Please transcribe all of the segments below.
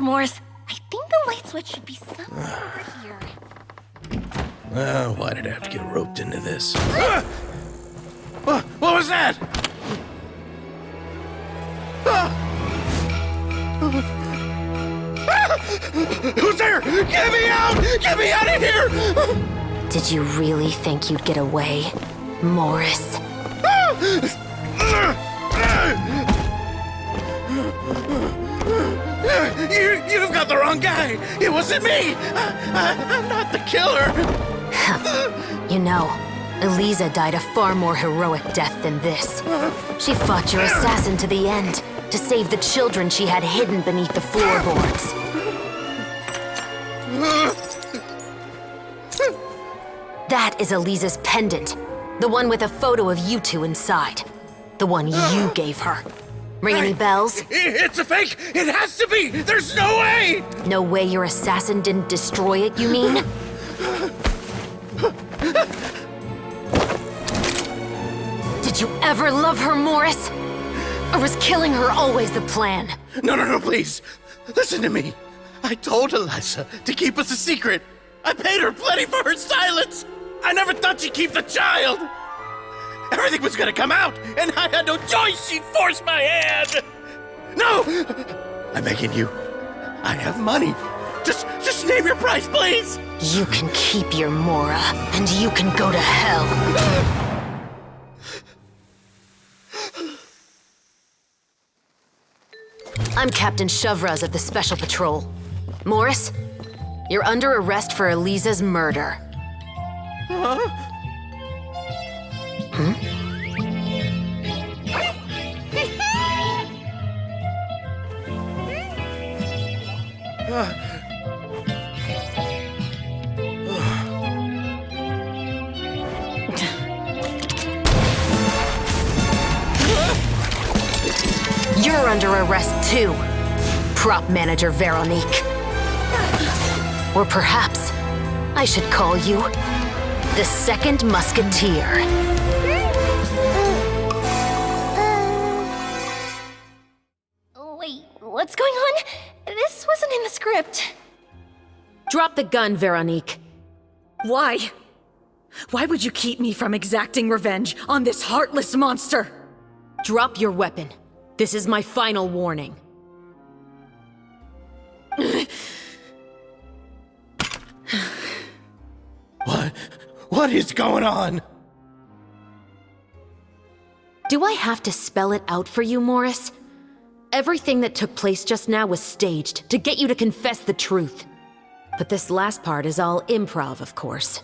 Morris. I think the light switch should be somewhere over here. Why did I have to get roped into this? What was that? Who's there? Get me out! Get me out of here! Did you really think you'd get away, Morris? You've got the wrong guy! It wasn't me! I'm not the killer! You know, Eliza died a far more heroic death than this. She fought your assassin to the end, to save the children she had hidden beneath the floorboards. That is Eliza's pendant. The one with a photo of you two inside. The one you gave her. Ring any bells? It's a fake! It has to be! There's no way! No way your assassin didn't destroy it, you mean? Did you ever love her, Morris? Or was killing her always the plan? No, please. Listen to me. I told Eliza to keep us a secret. I paid her plenty for her silence. I never thought she'd keep the child. Everything was gonna come out, and I had no choice. She forced my hand. No! I'm begging you. I have money. Just name your price, please. You can keep your Mora, and you can go to hell. I'm Captain Shavraz of the Special Patrol. Morris, you're under arrest for Eliza's murder. You're under arrest too, Prop Manager Veronique. Or perhaps I should call you the Second Musketeer. Wait, what's going on? This wasn't in the script. Drop the gun, Veronique. Why? Why would you keep me from exacting revenge on this heartless monster? Drop your weapon. This is my final warning. What is going on? Do I have to spell it out for you, Morris? Everything that took place just now was staged to get you to confess the truth. But this last part is all improv, of course.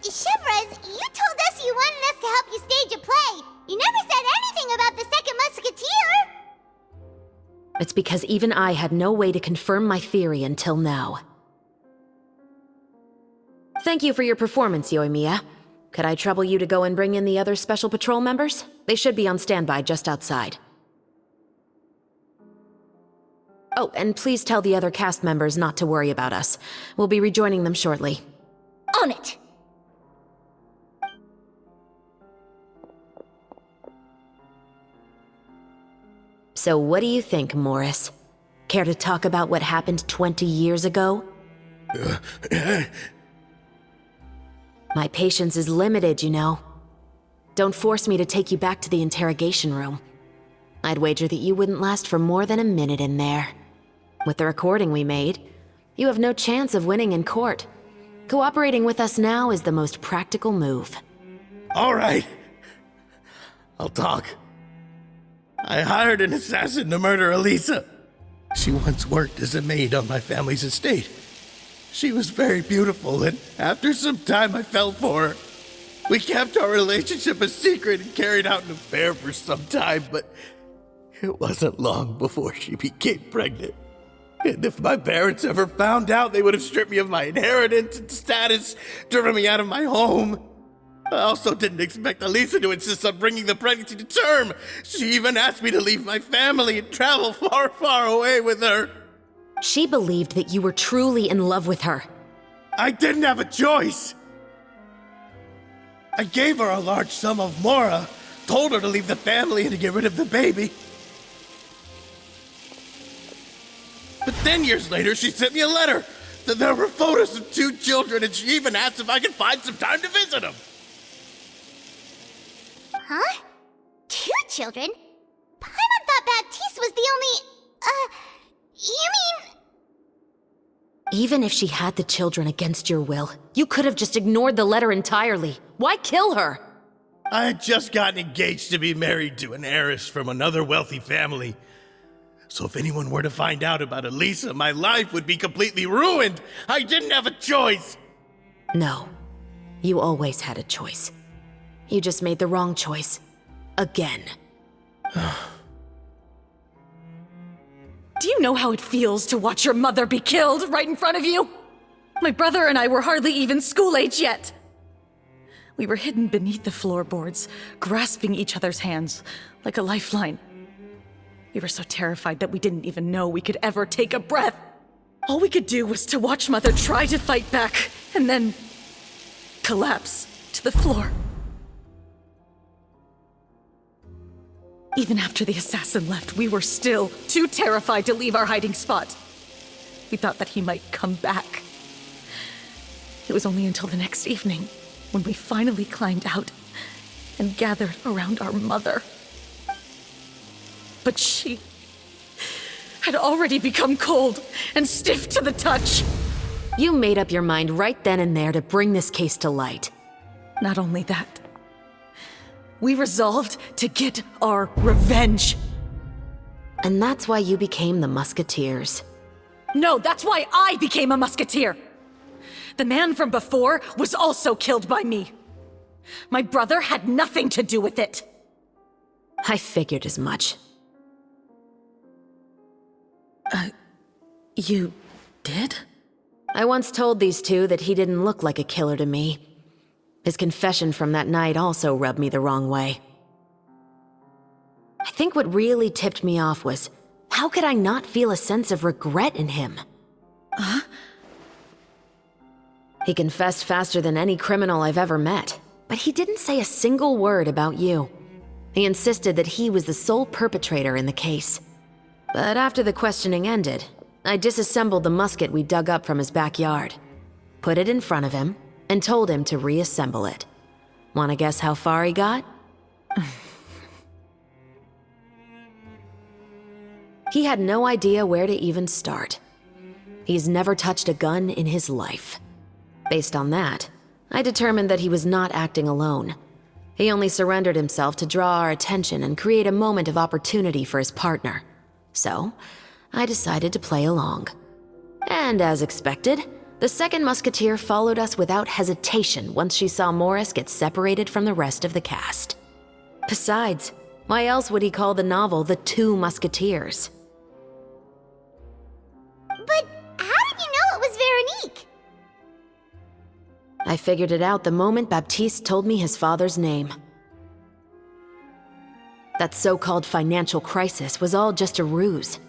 Shavraz, you told us you wanted us to help you stage a play. You never said anything about the Second Musketeer. It's because even I had no way to confirm my theory until now. Thank you for your performance, Yoimiya. Could I trouble you to go and bring in the other Special Patrol members? They should be on standby just outside. Oh, and please tell the other cast members not to worry about us. We'll be rejoining them shortly. On it. So what do you think, Morris? Care to talk about what happened 20 years ago? My patience is limited, you know. Don't force me to take you back to the interrogation room. I'd wager that you wouldn't last for more than a minute in there. With the recording we made, you have no chance of winning in court. Cooperating with us now is the most practical move. All right. I'll talk. I hired an assassin to murder Eliza. She once worked as a maid on my family's estate. She was very beautiful, and after some time I fell for her. We kept our relationship a secret and carried out an affair for some time, but it wasn't long before she became pregnant. And if my parents ever found out, they would have stripped me of my inheritance and status, driven me out of my home. I also didn't expect Eliza to insist on bringing the pregnancy to term. She even asked me to leave my family and travel far, far away with her. She believed that you were truly in love with her. I didn't have a choice. I gave her a large sum of Mora, told her to leave the family and to get rid of the baby. But then years later, she sent me a letter that there were photos of 2 children, and she even asked if I could find some time to visit them. Huh? 2 children? Paimon thought Baptiste was the only... you mean... Even if she had the children against your will, you could have just ignored the letter entirely. Why kill her? I had just gotten engaged to be married to an heiress from another wealthy family. So if anyone were to find out about Elisa, my life would be completely ruined. I didn't have a choice. No. You always had a choice. You just made the wrong choice. Again. Do you know how it feels to watch your mother be killed right in front of you? My brother and I were hardly even school age yet. We were hidden beneath the floorboards, grasping each other's hands like a lifeline. We were so terrified that we didn't even know we could ever take a breath. All we could do was to watch Mother try to fight back, and then collapse to the floor. Even after the assassin left, we were still too terrified to leave our hiding spot. We thought that he might come back. It was only until the next evening when we finally climbed out and gathered around our mother. But she had already become cold and stiff to the touch. You made up your mind right then and there to bring this case to light. Not only that, we resolved to get our revenge. And that's why you became the Musketeers. No, that's why I became a musketeer. The man from before was also killed by me. My brother had nothing to do with it. I figured as much. You did? I once told these 2 that he didn't look like a killer to me. His confession from that night also rubbed me the wrong way. I think what really tipped me off was, how could I not feel a sense of regret in him? Huh? He confessed faster than any criminal I've ever met, but he didn't say a single word about you. He insisted that he was the sole perpetrator in the case. But after the questioning ended, I disassembled the musket we dug up from his backyard, put it in front of him, and told him to reassemble it. Want to guess how far he got? He had no idea where to even start. He's never touched a gun in his life. Based on that, I determined that he was not acting alone. He only surrendered himself to draw our attention and create a moment of opportunity for his partner. So, I decided to play along. And as expected, the second musketeer followed us without hesitation once she saw Morris get separated from the rest of the cast. Besides, why else would he call the novel The Two Musketeers? But how did you know it was Veronique? I figured it out the moment Baptiste told me his father's name. That so-called financial crisis was all just a ruse.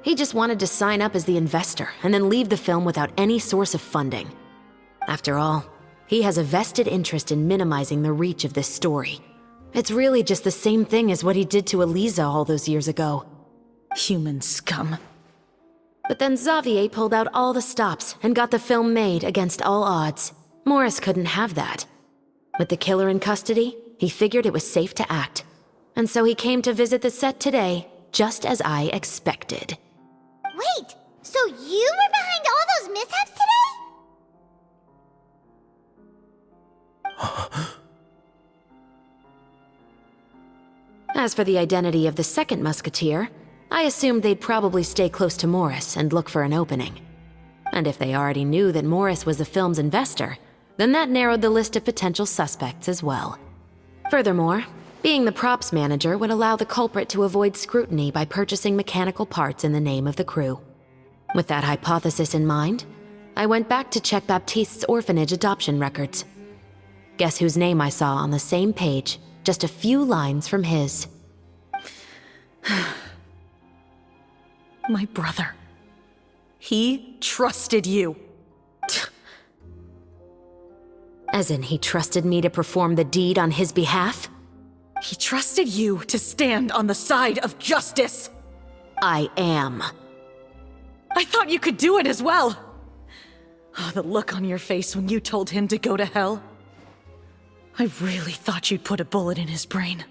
He just wanted to sign up as the investor and then leave the film without any source of funding. After all, he has a vested interest in minimizing the reach of this story. It's really just the same thing as what he did to Elisa all those years ago. Human scum. But then Xavier pulled out all the stops and got the film made against all odds. Morris couldn't have that. With the killer in custody, he figured it was safe to act. And so he came to visit the set today, just as I expected. Wait, so you were behind all those mishaps today? As for the identity of the second musketeer, I assumed they'd probably stay close to Morris and look for an opening. And if they already knew that Morris was the film's investor, then that narrowed the list of potential suspects as well. Furthermore, being the props manager would allow the culprit to avoid scrutiny by purchasing mechanical parts in the name of the crew. With that hypothesis in mind, I went back to check Baptiste's orphanage adoption records. Guess whose name I saw on the same page, just a few lines from his. My brother. He trusted you. As in, he trusted me to perform the deed on his behalf? He trusted you to stand on the side of justice. I am. I thought you could do it as well. Oh, the look on your face when you told him to go to hell. I really thought you'd put a bullet in his brain.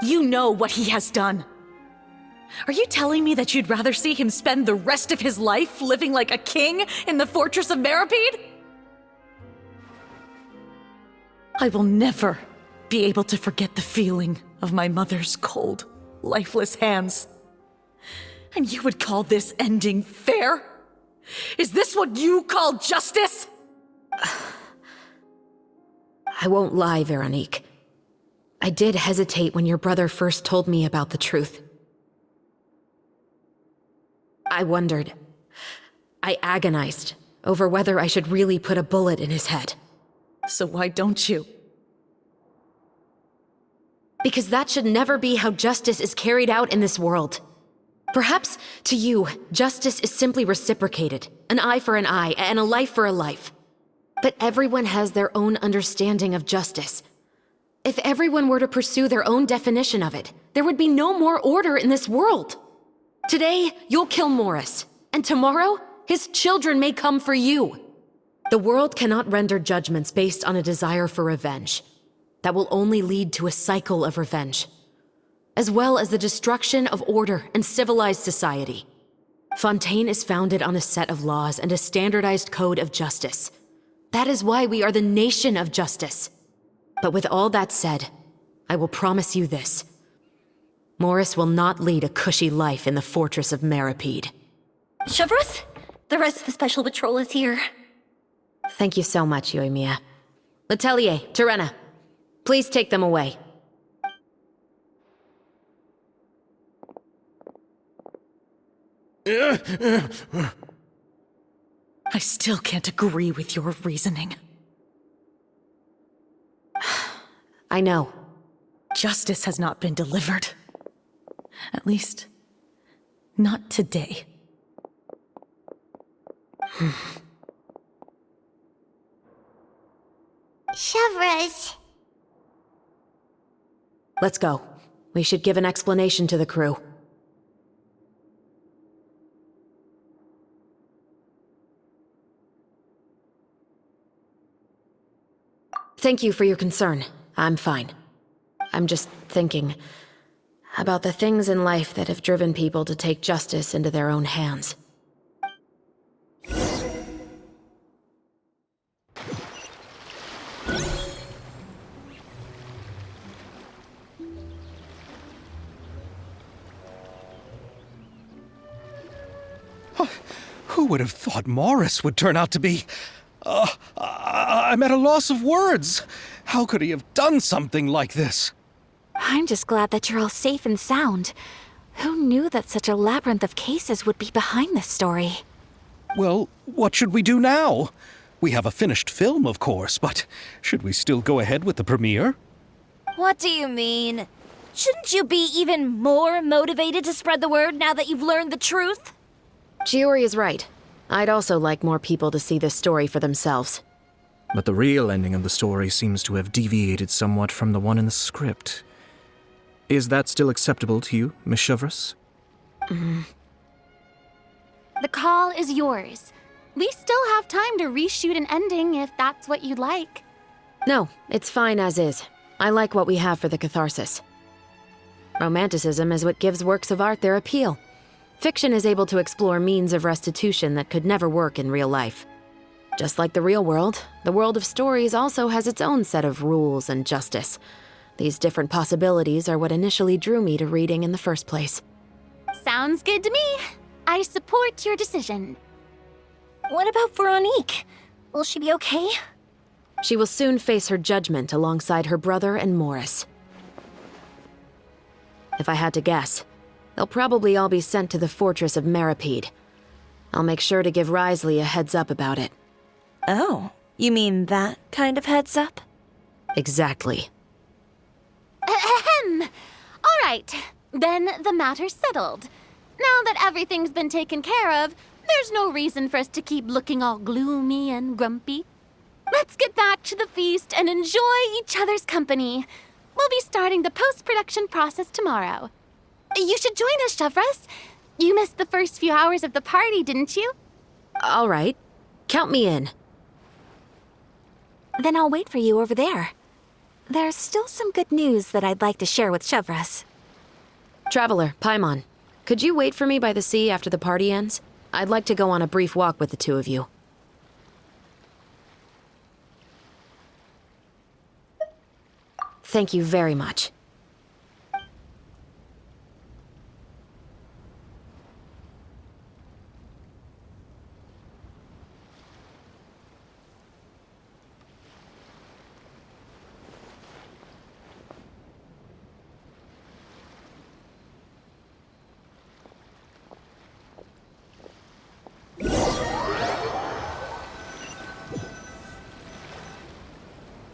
You know what he has done. Are you telling me that you'd rather see him spend the rest of his life living like a king in the fortress of Meropide? I will never be able to forget the feeling of my mother's cold, lifeless hands. And you would call this ending fair? Is this what you call justice? I won't lie, Veronique. I did hesitate when your brother first told me about the truth. I wondered. I agonized over whether I should really put a bullet in his head. So why don't you? Because that should never be how justice is carried out in this world. Perhaps, to you, justice is simply reciprocated. An eye for an eye, and a life for a life. But everyone has their own understanding of justice. If everyone were to pursue their own definition of it, there would be no more order in this world. Today, you'll kill Morris, and tomorrow, his children may come for you. The world cannot render judgments based on a desire for revenge. That will only lead to a cycle of revenge, as well as the destruction of order and civilized society. Fontaine is founded on a set of laws and a standardized code of justice. That is why we are the nation of justice. But with all that said, I will promise you this. Morris will not lead a cushy life in the fortress of Meropide. Chevreuse, the rest of the Special Patrol is here. Thank you so much, Yoimiya. Letelier, Terena, please take them away. I still can't agree with your reasoning. I know. Justice has not been delivered. At least, not today. Chevreuse. Let's go. We should give an explanation to the crew. Thank you for your concern. I'm fine. I'm just thinking about the things in life that have driven people to take justice into their own hands. Who would have thought Morris would turn out to be... I'm at a loss of words. How could he have done something like this? I'm just glad that you're all safe and sound. Who knew that such a labyrinth of cases would be behind this story? Well, what should we do now? We have a finished film, of course, but should we still go ahead with the premiere? What do you mean? Shouldn't you be even more motivated to spread the word now that you've learned the truth? Chiori is right. I'd also like more people to see this story for themselves. But the real ending of the story seems to have deviated somewhat from the one in the script. Is that still acceptable to you, Miss Chevreuse? The call is yours. We still have time to reshoot an ending if that's what you'd like. No, it's fine as is. I like what we have for the catharsis. Romanticism is what gives works of art their appeal. Fiction is able to explore means of restitution that could never work in real life. Just like the real world, the world of stories also has its own set of rules and justice. These different possibilities are what initially drew me to reading in the first place. Sounds good to me. I support your decision. What about Veronique? Will she be okay? She will soon face her judgment alongside her brother and Morris. If I had to guess, they'll probably all be sent to the fortress of Meropide. I'll make sure to give Wriothesley a heads up about it. Oh, you mean that kind of heads up? Exactly. Ahem. All right, then the matter's settled. Now that everything's been taken care of, there's no reason for us to keep looking all gloomy and grumpy. Let's get back to the feast and enjoy each other's company. We'll be starting the post-production process tomorrow. You should join us, Chevres. You missed the first few hours of the party, didn't you? All right. Count me in. Then I'll wait for you over there. There's still some good news that I'd like to share with Chevres. Traveler, Paimon, could you wait for me by the sea after the party ends? I'd like to go on a brief walk with the two of you. Thank you very much.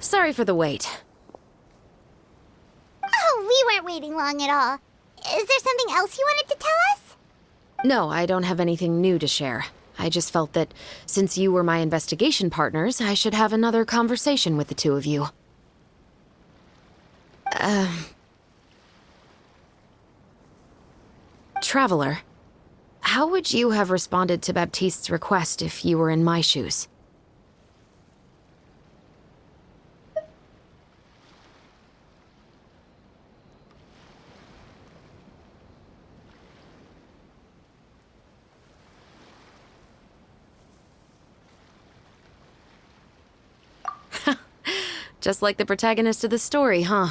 Sorry for the wait. Oh, we weren't waiting long at all. Is there something else you wanted to tell us? No, I don't have anything new to share. I just felt that since you were my investigation partners, I should have another conversation with the two of you. Traveler, how would you have responded to Baptiste's request if you were in my shoes? Just like the protagonist of the story, huh?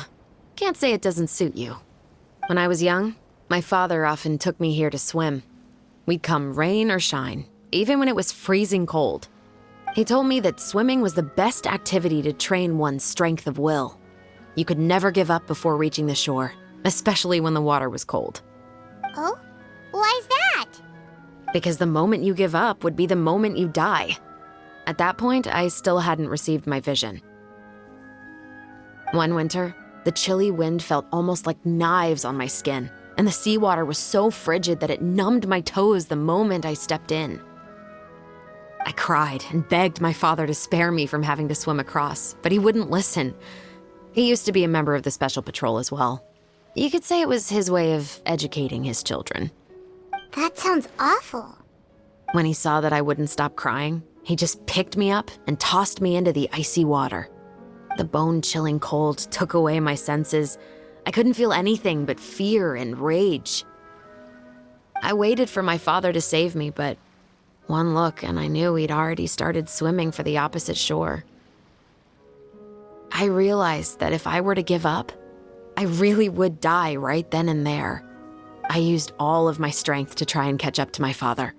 Can't say it doesn't suit you. When I was young, my father often took me here to swim. We'd come rain or shine, even when it was freezing cold. He told me that swimming was the best activity to train one's strength of will. You could never give up before reaching the shore, especially when the water was cold. Oh? Why's that? Because the moment you give up would be the moment you die. At that point, I still hadn't received my vision. One winter, the chilly wind felt almost like knives on my skin, and the seawater was so frigid that it numbed my toes the moment I stepped in. I cried and begged my father to spare me from having to swim across, but he wouldn't listen. He used to be a member of the Special Patrol as well. You could say it was his way of educating his children. That sounds awful. When he saw that I wouldn't stop crying, he just picked me up and tossed me into the icy water. The bone-chilling cold took away my senses. I couldn't feel anything but fear and rage. I waited for my father to save me, but one look and I knew he'd already started swimming for the opposite shore. I realized that if I were to give up, I really would die right then and there. I used all of my strength to try and catch up to my father.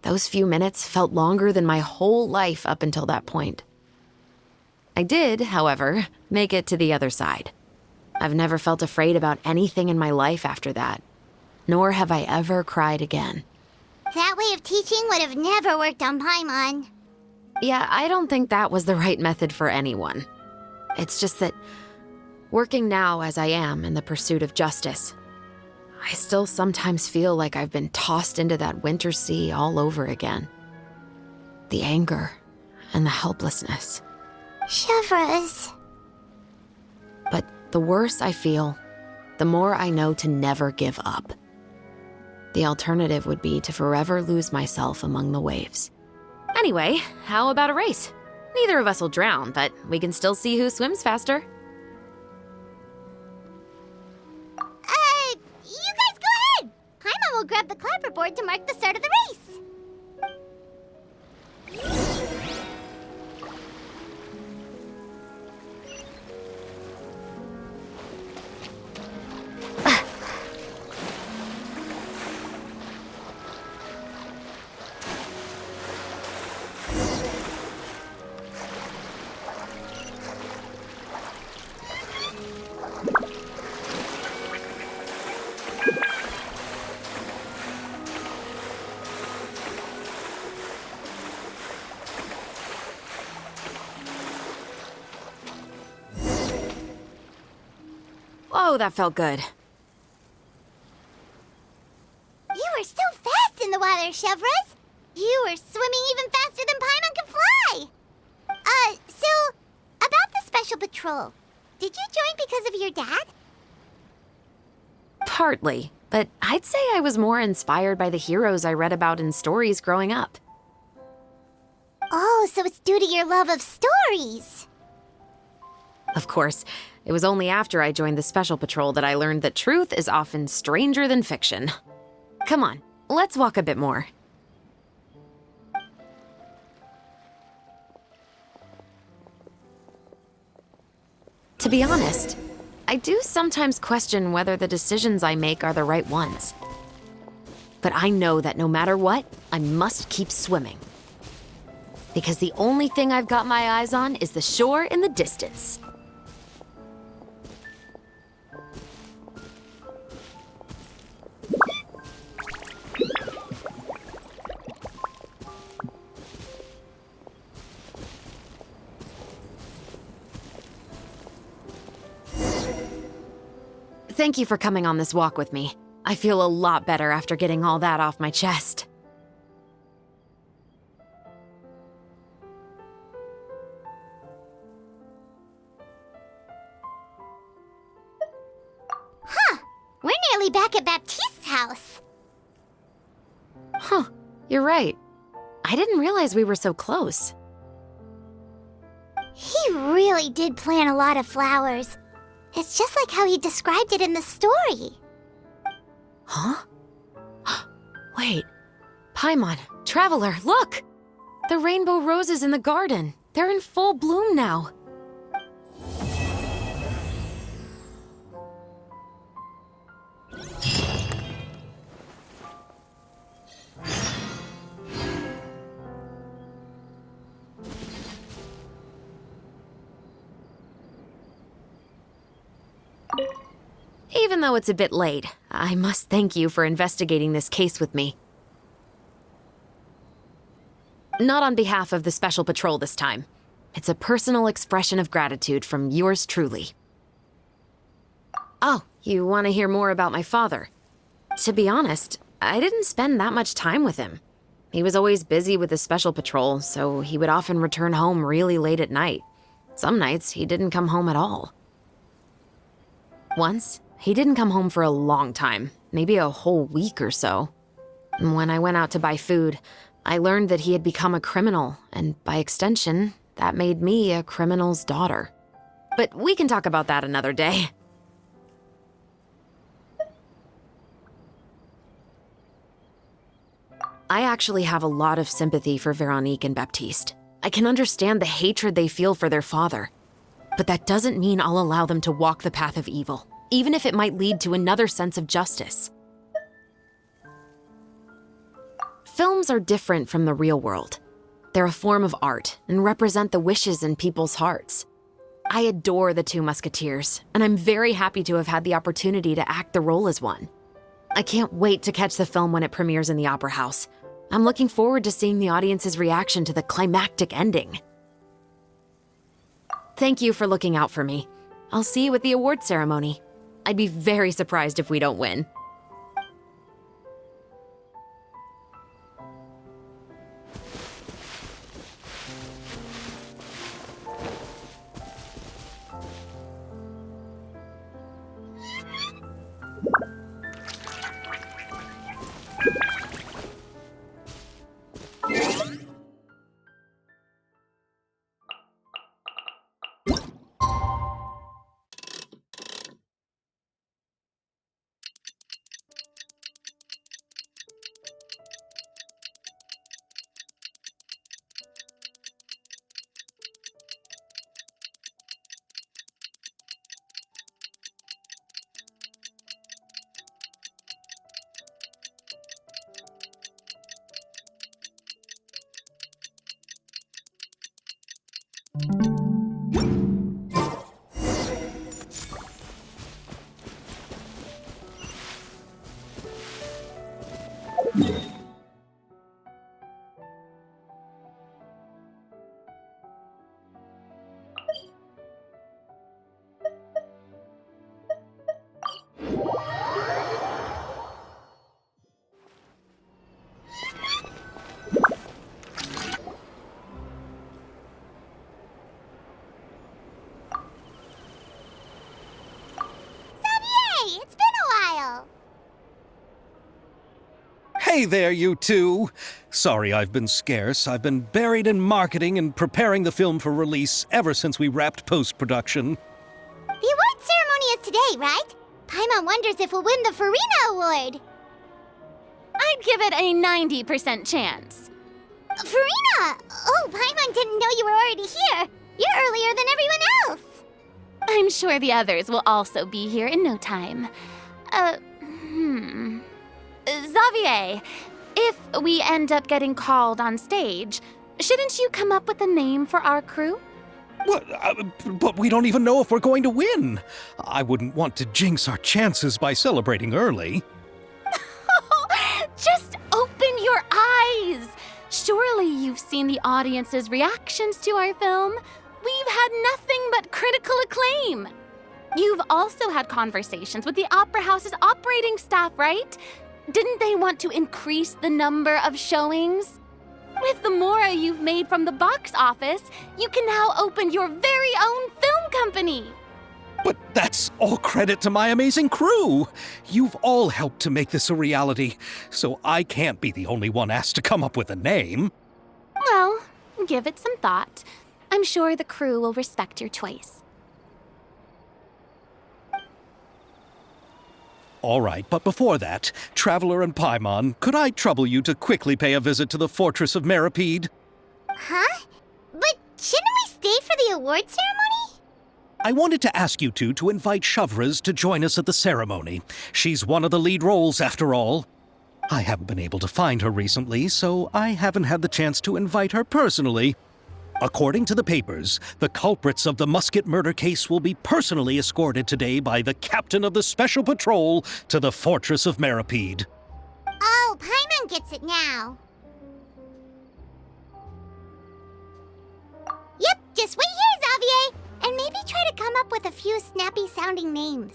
Those few minutes felt longer than my whole life up until that point. I did, however, make it to the other side. I've never felt afraid about anything in my life after that, nor have I ever cried again. That way of teaching would have never worked on Paimon. Yeah, I don't think that was the right method for anyone. It's just that, working now as I am in the pursuit of justice, I still sometimes feel like I've been tossed into that winter sea all over again. The anger and the helplessness. Chevres. But the worse I feel, the more I know to never give up. The alternative would be to forever lose myself among the waves. Anyway, how about a race? Neither of us will drown, but we can still see who swims faster. You guys go ahead! Paimon will grab the clapperboard to mark the start of the race. Oh, that felt good. You were so fast in the water, Chevres! You were swimming even faster than Paimon could fly! Special Patrol. Did you join because of your dad? Partly, but I'd say I was more inspired by the heroes I read about in stories growing up. Oh, so it's due to your love of stories. Of course, it was only after I joined the Special Patrol that I learned that truth is often stranger than fiction. Come on, let's walk a bit more. To be honest, I do sometimes question whether the decisions I make are the right ones. But I know that no matter what, I must keep swimming. Because the only thing I've got my eyes on is the shore in the distance. Thank you for coming on this walk with me. I feel a lot better after getting all that off my chest. Huh. We're nearly back at Baptiste's house. Huh, you're right. I didn't realize we were so close. He really did plant a lot of flowers. It's just like how he described it in the story. Huh? Wait. Paimon, Traveler, look! The rainbow roses in the garden. They're in full bloom now. Even though it's a bit late, I must thank you for investigating this case with me. Not on behalf of the Special Patrol this time. It's a personal expression of gratitude from yours truly. Oh, you want to hear more about my father? To be honest, I didn't spend that much time with him. He was always busy with the Special Patrol, so he would often return home really late at night. Some nights, he didn't come home at all. Once, he didn't come home for a long time, maybe a whole week or so. When I went out to buy food, I learned that he had become a criminal, and by extension, that made me a criminal's daughter. But we can talk about that another day. I actually have a lot of sympathy for Veronique and Baptiste. I can understand the hatred they feel for their father. But that doesn't mean I'll allow them to walk the path of evil, even if it might lead to another sense of justice. Films are different from the real world. They're a form of art and represent the wishes in people's hearts. I adore the Two Musketeers, and I'm very happy to have had the opportunity to act the role as one. I can't wait to catch the film when it premieres in the Opera House. I'm looking forward to seeing the audience's reaction to the climactic ending. Thank you for looking out for me. I'll see you at the award ceremony. I'd be very surprised if we don't win. Hey there, you two! Sorry I've been scarce. I've been buried in marketing and preparing the film for release ever since we wrapped post-production. The award ceremony is today, right? Paimon wonders if we'll win the Farina Award. I'd give it a 90% chance. Farina! Oh, Paimon didn't know you were already here. You're earlier than everyone else. I'm sure the others will also be here in no time. Xavier, if we end up getting called on stage, shouldn't you come up with a name for our crew? What? But we don't even know if we're going to win. I wouldn't want to jinx our chances by celebrating early. Just open your eyes! Surely you've seen the audience's reactions to our film. We've had nothing but critical acclaim. You've also had conversations with the Opera House's operating staff, right? Didn't they want to increase the number of showings? With the mora you've made from the box office, you can now open your very own film company. But that's all credit to my amazing crew. You've all helped to make this a reality, so I can't be the only one asked to come up with a name. Well, give it some thought. I'm sure the crew will respect your choice. All right, but before that, Traveler and Paimon, could I trouble you to quickly pay a visit to the Fortress of Meripede? Huh? But shouldn't we stay for the award ceremony? I wanted to ask you two to invite Shavraz to join us at the ceremony. She's one of the lead roles, after all. I haven't been able to find her recently, so I haven't had the chance to invite her personally. According to the papers, the culprits of the Musket murder case will be personally escorted today by the captain of the Special Patrol to the Fortress of Meripede. Oh, Paimon gets it now. Yep, just wait here, Xavier, and maybe try to come up with a few snappy-sounding names.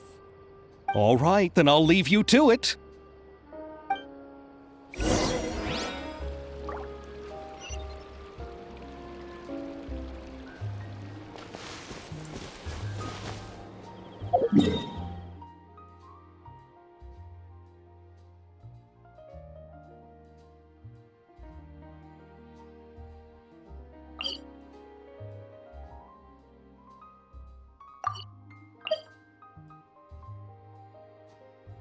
All right, then I'll leave you to it.